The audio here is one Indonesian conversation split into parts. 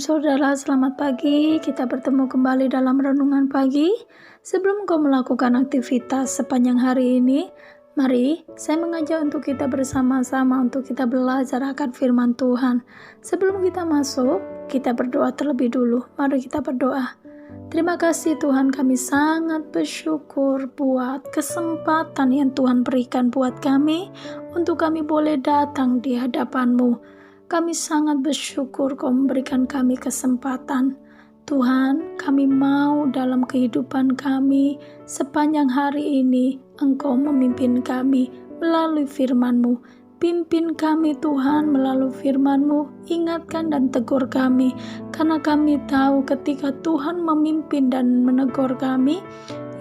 saudara, selamat pagi. Kita bertemu kembali dalam renungan pagi. Sebelum kau melakukan aktivitas sepanjang hari ini, mari saya mengajak untuk kita bersama-sama untuk kita belajar akan firman Tuhan. Sebelum kita masuk, kita berdoa terlebih dulu. Mari kita berdoa. Terima kasih Tuhan, kami sangat bersyukur buat kesempatan yang Tuhan berikan buat kami untuk kami boleh datang di hadapan-Mu. Kami sangat bersyukur Kau memberikan kami kesempatan. Tuhan, kami mau dalam kehidupan kami sepanjang hari ini Engkau memimpin kami melalui firman-Mu. Pimpin kami Tuhan melalui firman-Mu, ingatkan dan tegur kami, karena kami tahu ketika Tuhan memimpin dan menegur kami,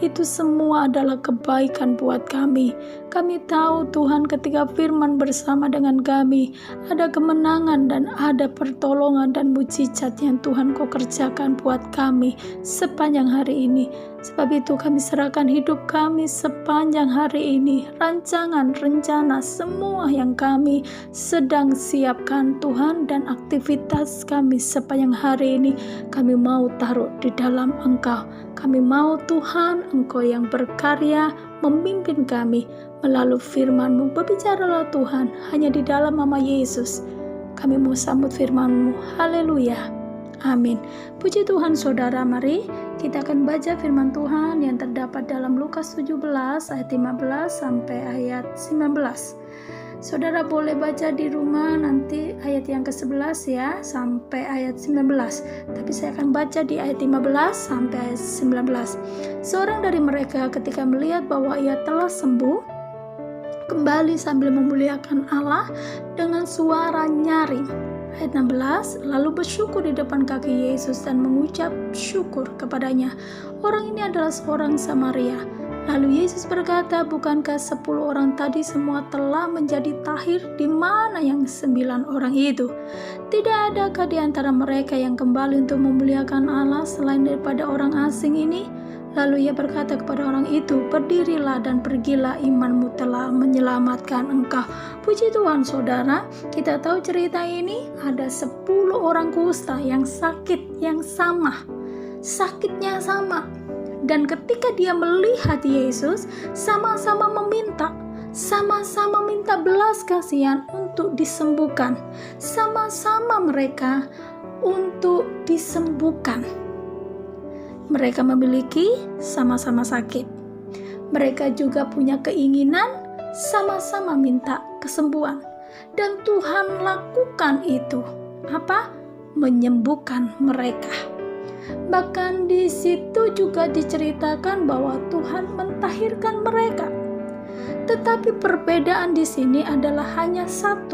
itu semua adalah kebaikan buat kami. Kami tahu Tuhan ketika firman bersama dengan kami, ada kemenangan dan ada pertolongan dan mujizat yang Tuhan Kau kerjakan buat kami sepanjang hari ini. Sebab itu kami serahkan hidup kami sepanjang hari ini, rancangan, rencana, semua yang kami sedang siapkan Tuhan, dan aktivitas kami sepanjang hari ini kami mau taruh di dalam Engkau. Kami mau Tuhan Engkau yang berkarya memimpin kami melalui firman-Mu. Berbicaralah Tuhan, hanya di dalam nama Yesus kami mau sambut firman-Mu. Haleluya, amin. Puji Tuhan saudara, mari kita akan baca firman Tuhan yang terdapat dalam Lukas 17 ayat 15 sampai ayat 19. Saudara boleh baca di rumah nanti ayat yang ke-11 ya sampai ayat 19. Tapi saya akan baca di ayat 15 sampai ayat 19. Seorang dari mereka ketika melihat bahwa ia telah sembuh, kembali sambil memuliakan Allah dengan suara nyaring. Ayat 16, lalu bersyukur di depan kaki Yesus dan mengucap syukur kepadanya. Orang ini adalah seorang Samaria. Lalu Yesus berkata, bukankah 10 orang tadi semua telah menjadi tahir? Di mana yang 9 orang itu? Tidak adakah di antara mereka yang kembali untuk memuliakan Allah selain daripada orang asing ini? Lalu ia berkata kepada orang itu, berdirilah dan pergilah, imanmu telah menyelamatkan engkau. Puji Tuhan saudara, kita tahu cerita ini ada 10 orang kusta yang sakit yang sama. Sakitnya sama. Dan ketika dia melihat Yesus, sama-sama minta belas kasihan untuk disembuhkan. Sama-sama mereka untuk disembuhkan. Mereka memiliki sama-sama sakit. Mereka juga punya keinginan sama-sama minta kesembuhan. Dan Tuhan lakukan itu. Apa? Menyembuhkan mereka. Bahkan di situ juga diceritakan bahwa Tuhan mentahirkan mereka. Tetapi perbedaan di sini adalah hanya 1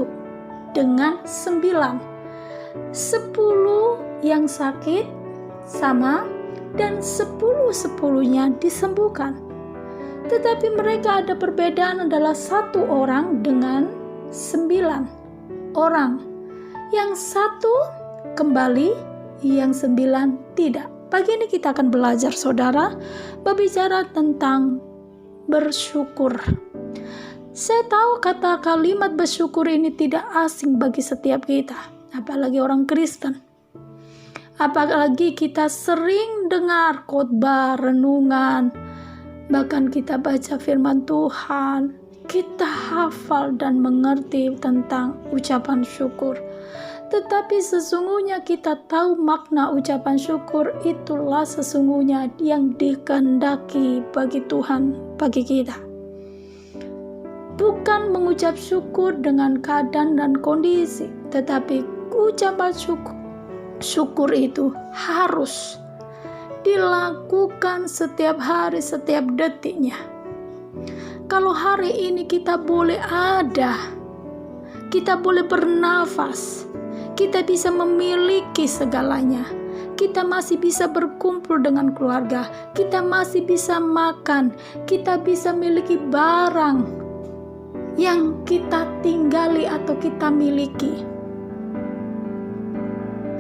dengan 9. 10 yang sakit sama dan 10-10-nya disembuhkan. Tetapi mereka ada perbedaan adalah 1 orang dengan 9 orang. Yang 1 kembali, yang 9 tidak. Pagi ini kita akan belajar saudara, berbicara tentang bersyukur. Saya tahu kata kalimat bersyukur ini tidak asing bagi setiap kita, apalagi orang Kristen. Apalagi kita sering dengar khotbah, renungan, bahkan kita baca firman Tuhan, kita hafal dan mengerti tentang ucapan syukur. Tetapi sesungguhnya kita tahu makna ucapan syukur itulah sesungguhnya yang dikehendaki bagi Tuhan, bagi kita. Bukan mengucap syukur dengan keadaan dan kondisi, tetapi ucapan syukur itu harus dilakukan setiap hari, setiap detiknya. Kalau hari ini kita boleh ada, kita boleh bernafas, kita bisa memiliki segalanya. Kita masih bisa berkumpul dengan keluarga. Kita masih bisa makan. Kita bisa memiliki barang yang kita tinggali atau kita miliki.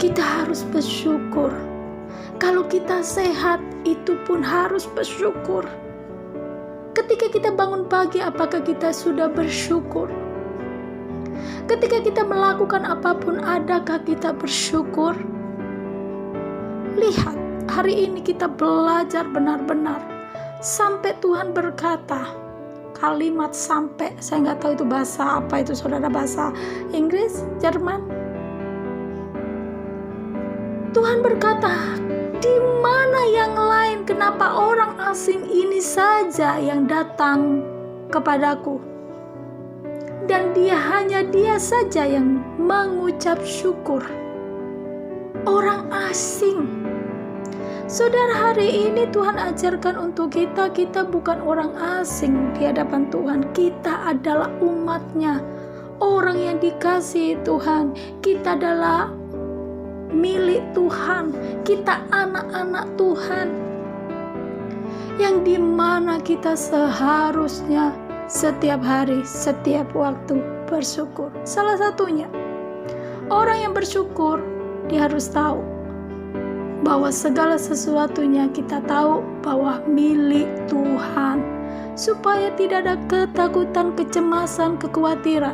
Kita harus bersyukur. Kalau kita sehat, itu pun harus bersyukur. Ketika kita bangun pagi, apakah kita sudah bersyukur? Ketika kita melakukan apapun, adakah kita bersyukur? Lihat, hari ini kita belajar benar-benar sampai Tuhan berkata kalimat sampai, saya nggak tahu itu bahasa apa itu saudara, bahasa Inggris, Jerman. Tuhan berkata, di mana yang lain, kenapa orang asing ini saja yang datang kepadaku? Dan hanya dia saja yang mengucap syukur. Orang asing. Saudara, hari ini Tuhan ajarkan untuk kita bukan orang asing di hadapan Tuhan. Kita adalah umat-Nya, orang yang dikasihi Tuhan. Kita adalah milik Tuhan. Kita anak-anak Tuhan, yang dimana kita seharusnya setiap hari, setiap waktu bersyukur. Salah satunya, orang yang bersyukur, dia harus tahu bahwa segala sesuatunya kita tahu bahwa milik Tuhan, supaya tidak ada ketakutan, kecemasan, kekhawatiran.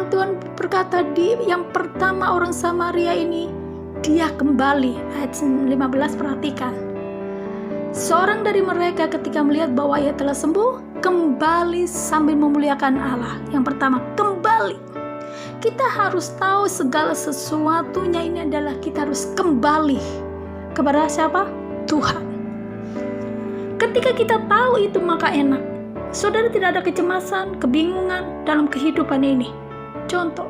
Tuhan berkata di yang pertama, orang Samaria ini, dia kembali. Ayat 15, perhatikan. Seorang dari mereka ketika melihat bahwa ia telah sembuh, kembali sambil memuliakan Allah. Yang pertama, kembali. Kita harus tahu segala sesuatunya ini adalah kita harus kembali kepada siapa? Tuhan. Ketika kita tahu itu, maka enak. Saudara, tidak ada kecemasan, kebingungan dalam kehidupan ini. Contoh,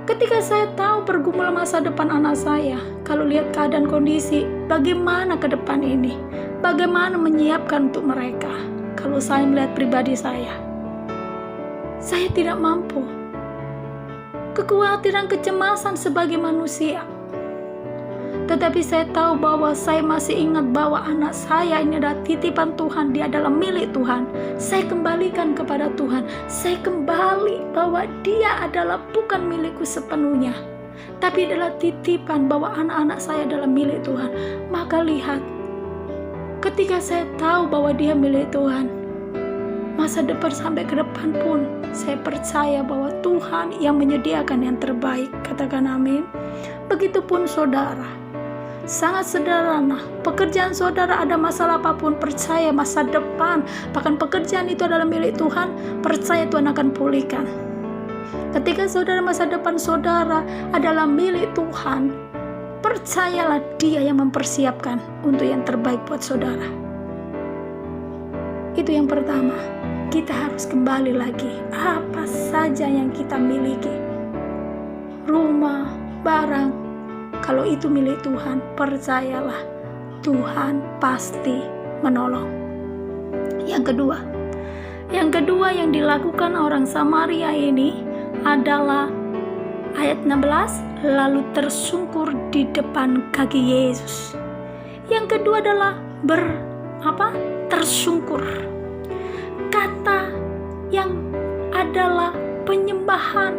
ketika saya tahu pergumulan masa depan anak saya, kalau lihat keadaan kondisi, bagaimana ke depan ini? Bagaimana menyiapkan untuk mereka? Kalau saya melihat pribadi saya tidak mampu. Kekhawatiran, kecemasan sebagai manusia. Tetapi saya tahu bahwa saya masih ingat bahwa anak saya ini adalah titipan Tuhan, dia adalah milik Tuhan. Saya kembalikan kepada Tuhan. Saya kembali bahwa dia adalah bukan milikku sepenuhnya, tapi adalah titipan, bahwa anak-anak saya adalah milik Tuhan. Maka lihat, ketika saya tahu bahwa dia milik Tuhan, masa depan sampai ke depan pun saya percaya bahwa Tuhan yang menyediakan yang terbaik. Katakan amin. Begitupun saudara, sangat sederhana. Pekerjaan saudara, ada masalah apapun, percaya masa depan, bahkan pekerjaan itu adalah milik Tuhan, percaya Tuhan akan pulihkan. Ketika saudara, masa depan saudara adalah milik Tuhan, percayalah dia yang mempersiapkan untuk yang terbaik buat saudara. Itu yang pertama. Kita harus kembali lagi. Apa saja yang kita miliki, rumah, barang, kalau itu milik Tuhan, percayalah Tuhan pasti menolong. Yang kedua yang dilakukan orang Samaria ini adalah ayat 16, lalu tersungkur di depan kaki Yesus. Yang kedua adalah tersungkur. Kata yang adalah penyembahan.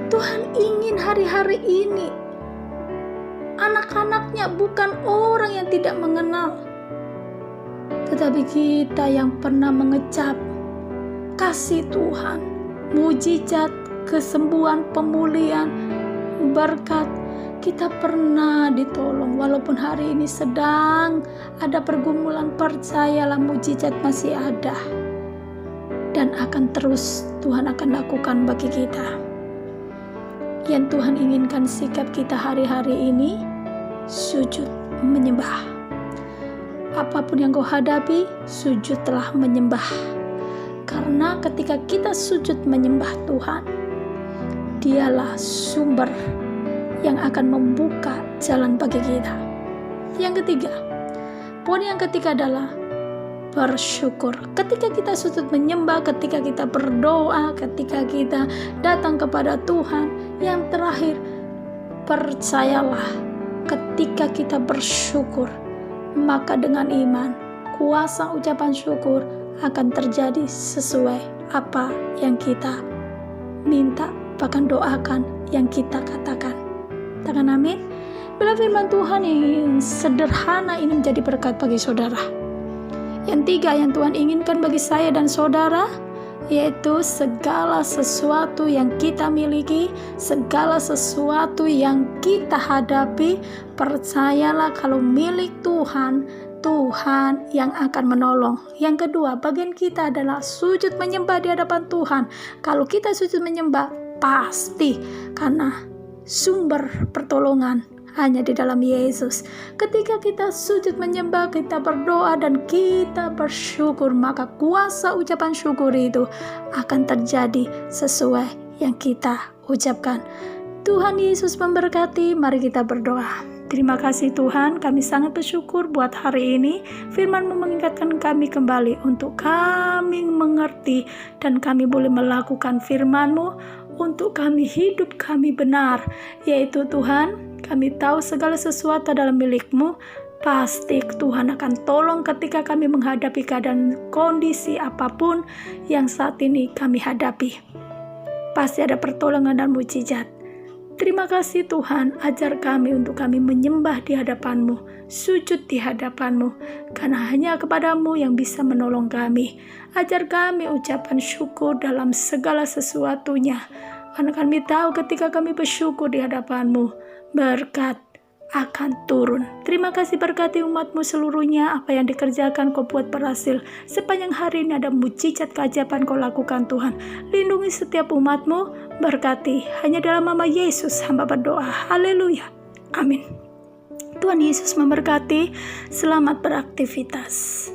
Tuhan ingin hari-hari ini anak-anaknya bukan orang yang tidak mengenal, tetapi kita yang pernah mengecap kasih Tuhan, mujizat, kesembuhan, pemulihan, berkat. Kita pernah ditolong, walaupun hari ini sedang ada pergumulan, percayalah mujizat masih ada. Dan akan terus Tuhan akan lakukan bagi kita. Yang Tuhan inginkan sikap kita hari-hari ini, sujud menyembah. Apapun yang kau hadapi, sujudlah menyembah. Karena ketika kita sujud menyembah Tuhan, dialah sumber yang akan membuka jalan bagi kita. Yang ketiga, poin yang ketiga adalah bersyukur. Ketika kita sujud menyembah, ketika kita berdoa, ketika kita datang kepada Tuhan, yang terakhir, percayalah ketika kita bersyukur, maka dengan iman, kuasa ucapan syukur akan terjadi sesuai apa yang kita minta, bahkan doakan yang kita katakan. Katakan amin. Bila firman Tuhan yang sederhana ini menjadi berkat bagi saudara. Yang tiga yang Tuhan inginkan bagi saya dan saudara, yaitu segala sesuatu yang kita miliki, segala sesuatu yang kita hadapi, percayalah kalau milik Tuhan, Tuhan yang akan menolong. Yang kedua, bagian kita adalah sujud menyembah di hadapan Tuhan. Kalau kita sujud menyembah, pasti karena sumber pertolongan hanya di dalam Yesus. Ketika kita sujud menyembah, kita berdoa dan kita bersyukur, maka kuasa ucapan syukur itu akan terjadi sesuai yang kita ucapkan. Tuhan Yesus memberkati. Mari kita berdoa. Terima kasih Tuhan, kami sangat bersyukur buat hari ini. Firman-Mu mengingatkan kami kembali untuk kami mengerti dan kami boleh melakukan firman-Mu untuk kami hidup kami benar. Yaitu Tuhan, kami tahu segala sesuatu dalam milik-Mu. Pasti Tuhan akan tolong ketika kami menghadapi keadaan kondisi apapun yang saat ini kami hadapi. Pasti ada pertolongan dan mujizat. Terima kasih Tuhan, ajar kami untuk kami menyembah di hadapan-Mu, sujud di hadapan-Mu, karena hanya kepada-Mu yang bisa menolong kami. Ajar kami ucapan syukur dalam segala sesuatunya, karena kami tahu ketika kami bersyukur di hadapan-Mu, berkat akan turun. Terima kasih, berkati umat-Mu seluruhnya. Apa yang dikerjakan Kau buat berhasil. Sepanjang hari ini ada mujizat keajaiban Kau lakukan Tuhan. Lindungi setiap umat-Mu, berkati. Hanya dalam nama Yesus hamba berdoa. Haleluya. Amin. Tuhan Yesus memberkati. Selamat beraktivitas.